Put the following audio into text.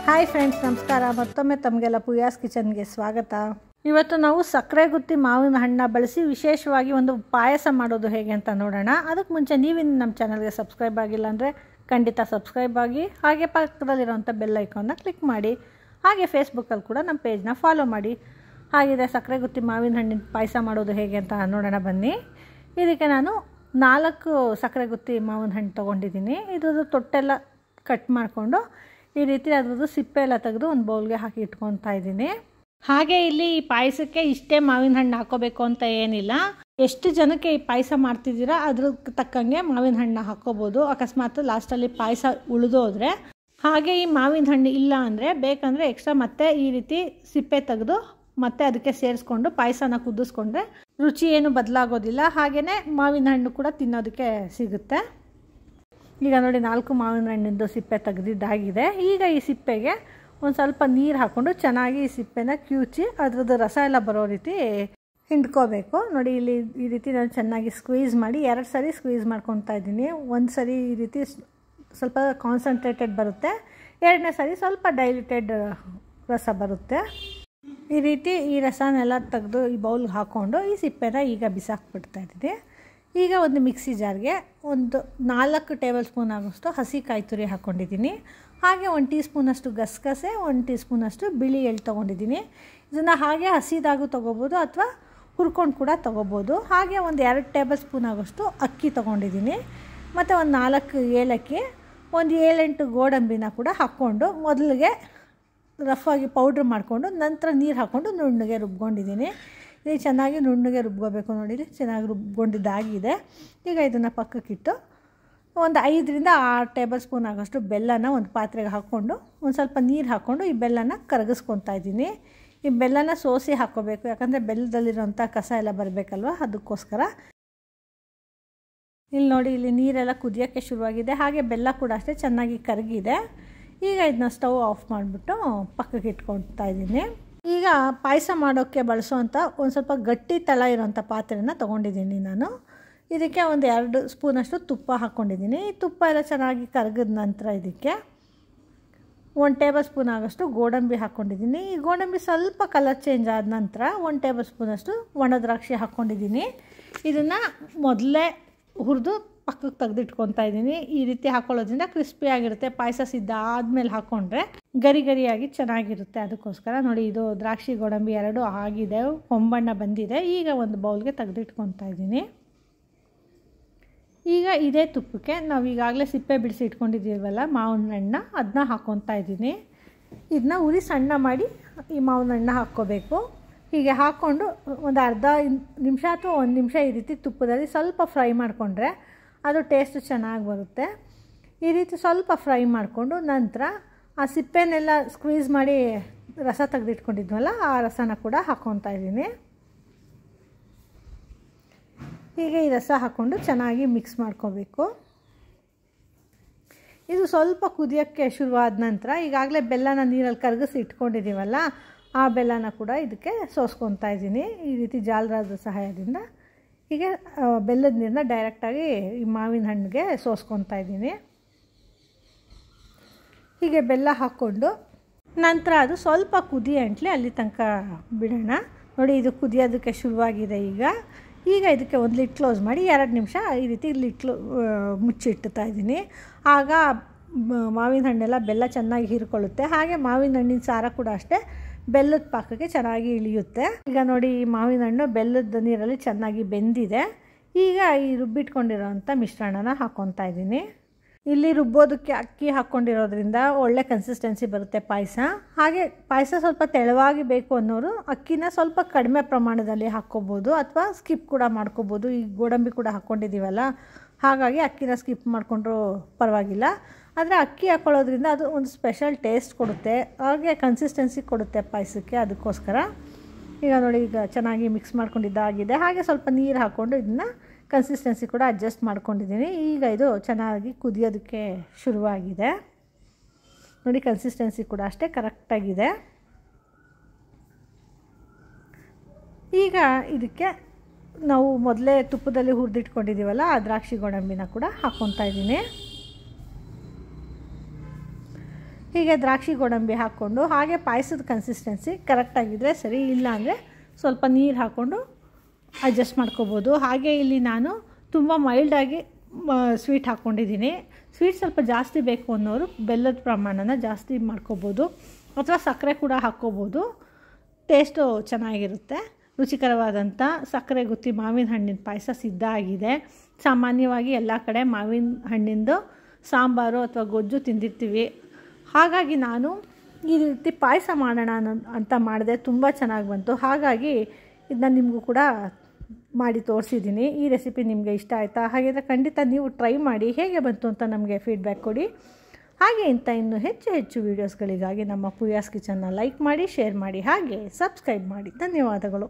Hi friends, ನಮಸ್ಕಾರ. ಮತ್ತೊಮ್ಮೆ ತಮಗೆಲ್ಲ ಪೂಯಾಸ್ ಕಿಚನ್ಗೆ ಸ್ವಾಗತ. ಇವತ್ತು ನಾವು ಸಕ್ಕರೆ ಗುತ್ತಿ ಮಾವಿನ ಹಣ್ಣನ್ನು ಬಳಸಿ ವಿಶೇಷವಾಗಿ ಒಂದು ಪಾಯಸ ಮಾಡೋದು ಹೇಗೆ ಅಂತ ನೋಡೋಣ. ಅದಕ್ಕೆ ಮುಂಚೆ ನೀವಿನ್ನು ನಮ್ಮ ಚಾನಲ್ಗೆ ಸಬ್ಸ್ಕ್ರೈಬ್ ಆಗಿಲ್ಲ ಅಂದರೆ ಖಂಡಿತ ಸಬ್ಸ್ಕ್ರೈಬ್ ಆಗಿ, ಹಾಗೆ ಪಕ್ಕದಲ್ಲಿರೋಂಥ ಬೆಲ್ ಐಕಾನ್ನ ಕ್ಲಿಕ್ ಮಾಡಿ, ಹಾಗೆ ಫೇಸ್ಬುಕ್ಕಲ್ಲಿ ಕೂಡ ನಮ್ಮ ಪೇಜ್ನ ಫಾಲೋ ಮಾಡಿ. ಹಾಗಿದೆ ಸಕ್ಕರೆ ಗುತ್ತಿ ಮಾವಿನ ಹಣ್ಣಿನ ಪಾಯಸ ಮಾಡೋದು ಹೇಗೆ ಅಂತ ನೋಡೋಣ ಬನ್ನಿ. ಇದಕ್ಕೆ ನಾನು 4 ಸಕ್ಕರೆ ಗುತ್ತಿ ಮಾವಿನ ಹಣ್ಣು ತೊಗೊಂಡಿದ್ದೀನಿ. ಇದ್ರದ್ದು ತೊಟ್ಟೆಲ್ಲ ಕಟ್ ಮಾಡಿಕೊಂಡು ಈ ರೀತಿ ಅದ್ರದ್ದು ಸಿಪ್ಪೆ ಎಲ್ಲ ತೆಗೆದು ಒಂದು ಬೌಲ್ಗೆ ಹಾಕಿ ಇಟ್ಕೊತಾ ಇದ್ದೀನಿ. ಹಾಗೆ ಇಲ್ಲಿ ಈ ಪಾಯಸಕ್ಕೆ ಇಷ್ಟೇ ಮಾವಿನ ಹಣ್ಣು ಹಾಕೋಬೇಕು ಅಂತ ಏನಿಲ್ಲ. ಎಷ್ಟು ಜನಕ್ಕೆ ಈ ಪಾಯಸ ಮಾಡ್ತಿದ್ದೀರಾ ಅದ್ರ ತಕ್ಕಂಗೆ ಮಾವಿನ ಹಣ್ಣು ಹಾಕ್ಕೋಬೋದು. ಅಕಸ್ಮಾತ್ ಲಾಸ್ಟಲ್ಲಿ ಪಾಯಸ ಉಳಿದೋದ್ರೆ, ಹಾಗೆ ಈ ಮಾವಿನ ಹಣ್ಣು ಇಲ್ಲ ಅಂದರೆ ಬೇಕಂದರೆ ಎಕ್ಸ್ಟ್ರಾ ಮತ್ತೆ ಈ ರೀತಿ ಸಿಪ್ಪೆ ತೆಗೆದು ಮತ್ತೆ ಅದಕ್ಕೆ ಸೇರಿಸ್ಕೊಂಡು ಪಾಯಸನ ಕುದಿಸ್ಕೊಂಡ್ರೆ ರುಚಿ ಏನು ಬದಲಾಗೋದಿಲ್ಲ. ಹಾಗೆಯೇ ಮಾವಿನ ಹಣ್ಣು ಕೂಡ ತಿನ್ನೋದಕ್ಕೆ ಸಿಗುತ್ತೆ. ಈಗ ನೋಡಿ 4 ಮಾವಿನ ಹಣ್ಣಿಂದು ಸಿಪ್ಪೆ ತೆಗೆದಿದ್ದಾಗಿದೆ. ಈಗ ಈ ಸಿಪ್ಪೆಗೆ ಒಂದು ಸ್ವಲ್ಪ ನೀರು ಹಾಕ್ಕೊಂಡು ಚೆನ್ನಾಗಿ ಈ ಸಿಪ್ಪೆನ ಕಿವುಚಿ ಅದ್ರದ್ದು ರಸ ಎಲ್ಲ ಬರೋ ರೀತಿ ಹಿಂಡ್ಕೋಬೇಕು. ನೋಡಿ ಇಲ್ಲಿ ಈ ರೀತಿ ನಾನು ಚೆನ್ನಾಗಿ ಸ್ಕ್ವೀಸ್ ಮಾಡಿ 2 ಸರಿ ಸ್ಕ್ವೀಸ್ ಮಾಡ್ಕೊತಾ ಇದ್ದೀನಿ. ಒಂದು ಸರಿ ಈ ರೀತಿ ಸ್ವಲ್ಪ ಕಾನ್ಸಂಟ್ರೇಟೆಡ್ ಬರುತ್ತೆ, 2ನೇ ಸರಿ ಸ್ವಲ್ಪ ಡೈಲ್ಯೂಟೆಡ್ ರಸ ಬರುತ್ತೆ. ಈ ರೀತಿ ಈ ರಸನೆಲ್ಲ ತೆಗೆದು ಈ ಬೌಲ್ಗೆ ಹಾಕ್ಕೊಂಡು ಈ ಸಿಪ್ಪೆನ ಈಗ ಬಿಸಾಕ್ಬಿಡ್ತಾ ಇದ್ದೀನಿ. ಈಗ ಒಂದು ಮಿಕ್ಸಿ ಜಾರ್ಗೆ ಒಂದು 4 ಟೇಬಲ್ ಸ್ಪೂನ್ ಆಗೋಷ್ಟು ಹಸಿ ಕಾಯಿ ತುರಿ ಹಾಕ್ಕೊಂಡಿದ್ದೀನಿ. ಹಾಗೆ 1 ಟೀ ಸ್ಪೂನಷ್ಟು ಗಸಗಸೆ, 1 ಟೀ ಸ್ಪೂನಷ್ಟು ಬಿಳಿ ಎಳ್ಳು ತೊಗೊಂಡಿದ್ದೀನಿ. ಇದನ್ನು ಹಾಗೆ ಹಸಿದಾಗೂ ತೊಗೋಬೋದು ಅಥವಾ ಹುರ್ಕೊಂಡು ಕೂಡ ತೊಗೋಬೋದು. ಹಾಗೆ ಒಂದು 2 ಟೇಬಲ್ ಸ್ಪೂನ್ ಆಗೋಷ್ಟು ಅಕ್ಕಿ ತೊಗೊಂಡಿದ್ದೀನಿ. ಮತ್ತು ಒಂದು 4 ಏಲಕ್ಕಿ, ಒಂದು 7-8 ಗೋಡಂಬಿನ ಕೂಡ ಹಾಕ್ಕೊಂಡು ಮೊದಲಿಗೆ ರಫಾಗಿ ಪೌಡ್ರ್ ಮಾಡಿಕೊಂಡು ನಂತರ ನೀರು ಹಾಕ್ಕೊಂಡು ನುಣ್ಣಗೆ ರುಬ್ಕೊಂಡಿದ್ದೀನಿ. ಇದು ಚೆನ್ನಾಗಿ ನುಣ್ಣಗೆ ರುಬ್ಕೋಬೇಕು. ನೋಡಿ ಚೆನ್ನಾಗಿ ರುಬ್ಕೊಂಡಿದ್ದಾಗಿದೆ. ಈಗ ಇದನ್ನು ಪಕ್ಕಕ್ಕಿಟ್ಟು ಒಂದು 5ರಿಂದ 6 ಟೇಬಲ್ ಸ್ಪೂನ್ ಆಗೋಷ್ಟು ಬೆಲ್ಲನ ಒಂದು ಪಾತ್ರೆಗೆ ಹಾಕ್ಕೊಂಡು ಒಂದು ಸ್ವಲ್ಪ ನೀರು ಹಾಕ್ಕೊಂಡು ಈ ಬೆಲ್ಲನ ಕರಗಿಸ್ಕೊತಾ ಇದ್ದೀನಿ. ಈ ಬೆಲ್ಲನ ಸೋಸಿ ಹಾಕ್ಕೋಬೇಕು, ಯಾಕಂದರೆ ಬೆಲ್ಲದಲ್ಲಿರೋಂಥ ಕಸ ಎಲ್ಲ ಬರಬೇಕಲ್ವ, ಅದಕ್ಕೋಸ್ಕರ. ಇಲ್ಲಿ ನೋಡಿ, ಇಲ್ಲಿ ನೀರೆಲ್ಲ ಕುದಿಯೋಕ್ಕೆ ಶುರುವಾಗಿದೆ. ಹಾಗೆ ಬೆಲ್ಲ ಕೂಡ ಅಷ್ಟೇ ಚೆನ್ನಾಗಿ ಕರಗಿದೆ. ಈಗ ಇದನ್ನ ಸ್ಟವ್ ಆಫ್ ಮಾಡಿಬಿಟ್ಟು ಪಕ್ಕಕ್ಕೆ ಇಟ್ಕೊಳ್ತಾ ಇದ್ದೀನಿ. ಈಗ ಪಾಯಸ ಮಾಡೋಕ್ಕೆ ಬಳಸೋವಂಥ ಒಂದು ಸ್ವಲ್ಪ ಗಟ್ಟಿ ತಳ ಇರೋಂಥ ಪಾತ್ರೆನ ತೊಗೊಂಡಿದ್ದೀನಿ ನಾನು. ಇದಕ್ಕೆ ಒಂದು 2 ಸ್ಪೂನಷ್ಟು ತುಪ್ಪ ಹಾಕ್ಕೊಂಡಿದ್ದೀನಿ. ಈ ತುಪ್ಪ ಎಲ್ಲ ಚೆನ್ನಾಗಿ ಕರಗಿದ ನಂತರ ಇದಕ್ಕೆ 1 ಟೇಬಲ್ ಸ್ಪೂನ್ ಆಗೋಷ್ಟು ಗೋಡಂಬಿ ಹಾಕ್ಕೊಂಡಿದ್ದೀನಿ. ಈ ಗೋಡಂಬಿ ಸ್ವಲ್ಪ ಕಲರ್ ಚೇಂಜ್ ಆದ ನಂತರ 1 ಟೇಬಲ್ ಸ್ಪೂನಷ್ಟು ಒಣ ದ್ರಾಕ್ಷಿ ಹಾಕ್ಕೊಂಡಿದ್ದೀನಿ. ಇದನ್ನು ಮೊದಲೇ ಹುರಿದು ಪಕ್ಕಕ್ಕೆ ತೆಗೆದಿಟ್ಕೊತಾ ಇದ್ದೀನಿ. ಈ ರೀತಿ ಹಾಕ್ಕೊಳ್ಳೋದ್ರಿಂದ ಕ್ರಿಸ್ಪಿಯಾಗಿರುತ್ತೆ. ಪಾಯಸ ಸಿದ್ಧ ಆದಮೇಲೆ ಹಾಕ್ಕೊಂಡ್ರೆ ಗರಿ ಗರಿಯಾಗಿ ಚೆನ್ನಾಗಿರುತ್ತೆ. ಅದಕ್ಕೋಸ್ಕರ ನೋಡಿ, ಇದು ದ್ರಾಕ್ಷಿ ಗೋಡಂಬಿ 2 ಆಗಿದೆ, ಹೊಂಬಣ್ಣ ಬಂದಿದೆ. ಈಗ ಒಂದು ಬೌಲ್ಗೆ ತೆಗೆದಿಟ್ಕೊತಾ ಇದ್ದೀನಿ. ಈಗ ಇದೇ ತುಪ್ಪಕ್ಕೆ ನಾವು ಈಗಾಗಲೇ ಸಿಪ್ಪೆ ಬಿಡಿಸಿ ಇಟ್ಕೊಂಡಿದ್ದೀವಲ್ಲ ಮಾವಿನ ಹಣ್ಣು, ಅದನ್ನ ಹಾಕ್ಕೊತಾ ಇದ್ದೀನಿ. ಇದನ್ನ ಉರಿ ಸಣ್ಣ ಮಾಡಿ ಈ ಮಾವಿನ ಹಣ್ಣು ಹಾಕ್ಕೋಬೇಕು. ಹೀಗೆ ಹಾಕ್ಕೊಂಡು ಒಂದು ಅರ್ಧ ನಿಮಿಷ ಅಥವಾ 1 ನಿಮಿಷ ಈ ರೀತಿ ತುಪ್ಪದಲ್ಲಿ ಸ್ವಲ್ಪ ಫ್ರೈ ಮಾಡಿಕೊಂಡ್ರೆ ಅದು ಟೇಸ್ಟ್ ಚೆನ್ನಾಗಿ ಬರುತ್ತೆ. ಈ ರೀತಿ ಸ್ವಲ್ಪ ಫ್ರೈ ಮಾಡಿಕೊಂಡು ನಂತರ ಆ ಸಿಪ್ಪೆನೆಲ್ಲ ಸ್ಕ್ವೀಸ್ ಮಾಡಿ ರಸ ತೆಗೆದಿಟ್ಕೊಂಡಿದ್ವಲ್ಲ, ಆ ರಸನ ಕೂಡ ಹಾಕ್ಕೊತಾ ಇದ್ದೀನಿ. ಹೀಗೆ ಈ ರಸ ಹಾಕ್ಕೊಂಡು ಚೆನ್ನಾಗಿ ಮಿಕ್ಸ್ ಮಾಡ್ಕೋಬೇಕು. ಇದು ಸ್ವಲ್ಪ ಕುದಿಯೋಕ್ಕೆ ಶುರುವಾದ ನಂತರ ಈಗಾಗಲೇ ಬೆಲ್ಲನ ನೀರಲ್ಲಿ ಕರಗಿಸಿ ಇಟ್ಕೊಂಡಿದ್ದೀವಲ್ಲ, ಆ ಬೆಲ್ಲನ ಕೂಡ ಇದಕ್ಕೆ ಸೋಸ್ಕೊತಾ ಇದ್ದೀನಿ. ಈ ರೀತಿ ಜಾಲರದ ಸಹಾಯದಿಂದ ಹೀಗೆ ಬೆಲ್ಲದ ನೀರನ್ನ ಡೈರೆಕ್ಟಾಗಿ ಈ ಮಾವಿನ ಹಣ್ಣಿಗೆ ಸೋಸ್ಕೊತಾ ಇದ್ದೀನಿ. ಹೀಗೆ ಬೆಲ್ಲ ಹಾಕ್ಕೊಂಡು ನಂತರ ಅದು ಸ್ವಲ್ಪ ಕುದಿ ಅಂಟ್ಲಿ ಅಲ್ಲಿ ತನಕ ಬಿಡೋಣ. ನೋಡಿ, ಇದು ಕುದಿಯೋದಕ್ಕೆ ಶುರುವಾಗಿದೆ. ಈಗ ಇದಕ್ಕೆ ಒಂದು ಲಿಡ್ ಕ್ಲೋಸ್ ಮಾಡಿ 2 ನಿಮಿಷ ಈ ರೀತಿ ಮುಚ್ಚಿಡ್ತಾ ಇದ್ದೀನಿ. ಆಗ ಮಾವಿನ ಹಣ್ಣೆಲ್ಲ ಬೆಲ್ಲ ಚೆನ್ನಾಗಿ ಹೀರ್ಕೊಳ್ಳುತ್ತೆ. ಹಾಗೆ ಮಾವಿನ ಹಣ್ಣಿನ ಸಾರ ಕೂಡ ಅಷ್ಟೇ ಬೆಲ್ಲದ ಪಾಕಕ್ಕೆ ಚೆನ್ನಾಗಿ ಇಳಿಯುತ್ತೆ. ಈಗ ನೋಡಿ, ಈ ಮಾವಿನ ಹಣ್ಣು ಬೆಲ್ಲದ ನೀರಲ್ಲಿ ಚೆನ್ನಾಗಿ ಬೆಂದಿದೆ. ಈಗ ಈ ರುಬ್ಬಿಟ್ಕೊಂಡಿರೋಂಥ ಮಿಶ್ರಣನ ಹಾಕ್ಕೊತಾ ಇದ್ದೀನಿ. ಇಲ್ಲಿ ರುಬ್ಬೋದಕ್ಕೆ ಅಕ್ಕಿ ಹಾಕ್ಕೊಂಡಿರೋದ್ರಿಂದ ಒಳ್ಳೆ ಕನ್ಸಿಸ್ಟೆನ್ಸಿ ಬರುತ್ತೆ ಪಾಯಸ. ಹಾಗೆ ಪಾಯಸ ಸ್ವಲ್ಪ ತೆಳುವಾಗಿ ಬೇಕು ಅನ್ನೋರು ಅಕ್ಕಿನ ಸ್ವಲ್ಪ ಕಡಿಮೆ ಪ್ರಮಾಣದಲ್ಲಿ ಹಾಕ್ಕೋಬೋದು ಅಥವಾ ಸ್ಕಿಪ್ ಕೂಡ ಮಾಡ್ಕೋಬೋದು. ಈ ಗೋಡಂಬಿ ಕೂಡ ಹಾಕ್ಕೊಂಡಿದ್ದೀವಲ್ಲ, ಹಾಗಾಗಿ ಅಕ್ಕಿನ ಸ್ಕಿಪ್ ಮಾಡಿಕೊಂಡ್ರೂ ಪರವಾಗಿಲ್ಲ. ಆದರೆ ಅಕ್ಕಿ ಹಾಕ್ಕೊಳ್ಳೋದ್ರಿಂದ ಅದು ಒಂದು ಸ್ಪೆಷಲ್ ಟೇಸ್ಟ್ ಕೊಡುತ್ತೆ, ಹಾಗೆ ಕನ್ಸಿಸ್ಟೆನ್ಸಿ ಕೊಡುತ್ತೆ ಪಾಯಸಕ್ಕೆ. ಅದಕ್ಕೋಸ್ಕರ ಈಗ ನೋಡಿ, ಈಗ ಚೆನ್ನಾಗಿ ಮಿಕ್ಸ್ ಮಾಡ್ಕೊಂಡಿದ್ದಾಗಿದೆ. ಹಾಗೆ ಸ್ವಲ್ಪ ನೀರು ಹಾಕ್ಕೊಂಡು ಇದನ್ನು ಕನ್ಸಿಸ್ಟೆನ್ಸಿ ಕೂಡ ಅಡ್ಜಸ್ಟ್ ಮಾಡ್ಕೊಂಡಿದ್ದೀನಿ. ಈಗ ಇದು ಚೆನ್ನಾಗಿ ಕುದಿಯೋದಕ್ಕೆ ಶುರುವಾಗಿದೆ. ನೋಡಿ, ಕನ್ಸಿಸ್ಟೆನ್ಸಿ ಕೂಡ ಅಷ್ಟೇ ಕರೆಕ್ಟಾಗಿದೆ. ಈಗ ಇದಕ್ಕೆ ನಾವು ಮೊದಲೇ ತುಪ್ಪದಲ್ಲಿ ಹುರಿದಿಟ್ಕೊಂಡಿದ್ದೀವಲ್ಲ, ಆ ದ್ರಾಕ್ಷಿ ಗೋಡಂಬಿನ ಕೂಡ ಹಾಕ್ಕೊತಾ ಇದ್ದೀನಿ. ಹೀಗೆ ದ್ರಾಕ್ಷಿ ಗೋಡಂಬಿ ಹಾಕ್ಕೊಂಡು ಹಾಗೆ ಪಾಯಸದ ಕನ್ಸಿಸ್ಟೆನ್ಸಿ ಕರೆಕ್ಟಾಗಿದ್ದರೆ ಸರಿ, ಇಲ್ಲ ಅಂದರೆ ಸ್ವಲ್ಪ ನೀರು ಹಾಕ್ಕೊಂಡು ಅಡ್ಜಸ್ಟ್ ಮಾಡ್ಕೋಬೋದು. ಹಾಗೆ ಇಲ್ಲಿ ನಾನು ತುಂಬ ಮೈಲ್ಡಾಗಿ ಸ್ವೀಟ್ ಹಾಕ್ಕೊಂಡಿದ್ದೀನಿ. ಸ್ವೀಟ್ ಸ್ವಲ್ಪ ಜಾಸ್ತಿ ಬೇಕು ಅನ್ನೋರು ಬೆಲ್ಲದ ಪ್ರಮಾಣನ ಜಾಸ್ತಿ ಮಾಡ್ಕೋಬೋದು ಅಥವಾ ಸಕ್ಕರೆ ಕೂಡ ಹಾಕ್ಕೋಬೋದು. ಟೇಸ್ಟು ಚೆನ್ನಾಗಿರುತ್ತೆ. ರುಚಿಕರವಾದಂಥ ಸಕ್ಕರೆ ಗುತ್ತಿ ಮಾವಿನ ಹಣ್ಣಿನ ಪಾಯಸ ಸಿದ್ಧ ಆಗಿದೆ. ಸಾಮಾನ್ಯವಾಗಿ ಎಲ್ಲ ಕಡೆ ಮಾವಿನ ಹಣ್ಣಿಂದು ಸಾಂಬಾರು ಅಥವಾ ಗೊಜ್ಜು ತಿಂದಿರ್ತೀವಿ. ಹಾಗಾಗಿ ನಾನು ಈ ರೀತಿ ಪಾಯಸ ಮಾಡೋಣ ಅಂತ ಮಾಡಿದೆ. ತುಂಬ ಚೆನ್ನಾಗಿ ಬಂತು. ಹಾಗಾಗಿ ಇದನ್ನ ನಿಮಗೂ ಕೂಡ ಮಾಡಿ ತೋರಿಸಿದ್ದೀನಿ. ಈ ರೆಸಿಪಿ ನಿಮಗೆ ಇಷ್ಟ ಆಯಿತಾ? ಹಾಗಿದ್ರೆ ಖಂಡಿತ ನೀವು ಟ್ರೈ ಮಾಡಿ, ಹೇಗೆ ಬಂತು ಅಂತ ನಮಗೆ ಫೀಡ್ಬ್ಯಾಕ್ ಕೊಡಿ. ಹಾಗೆ ಇನ್ನೂ ಹೆಚ್ಚು ವೀಡಿಯೋಸ್ಗಳಿಗಾಗಿ ನಮ್ಮ ಪೂಯಾಸ್ ಕಿಚನ್ನ ಲೈಕ್ ಮಾಡಿ, ಶೇರ್ ಮಾಡಿ, ಹಾಗೆ ಸಬ್ಸ್ಕ್ರೈಬ್ ಮಾಡಿ. ಧನ್ಯವಾದಗಳು.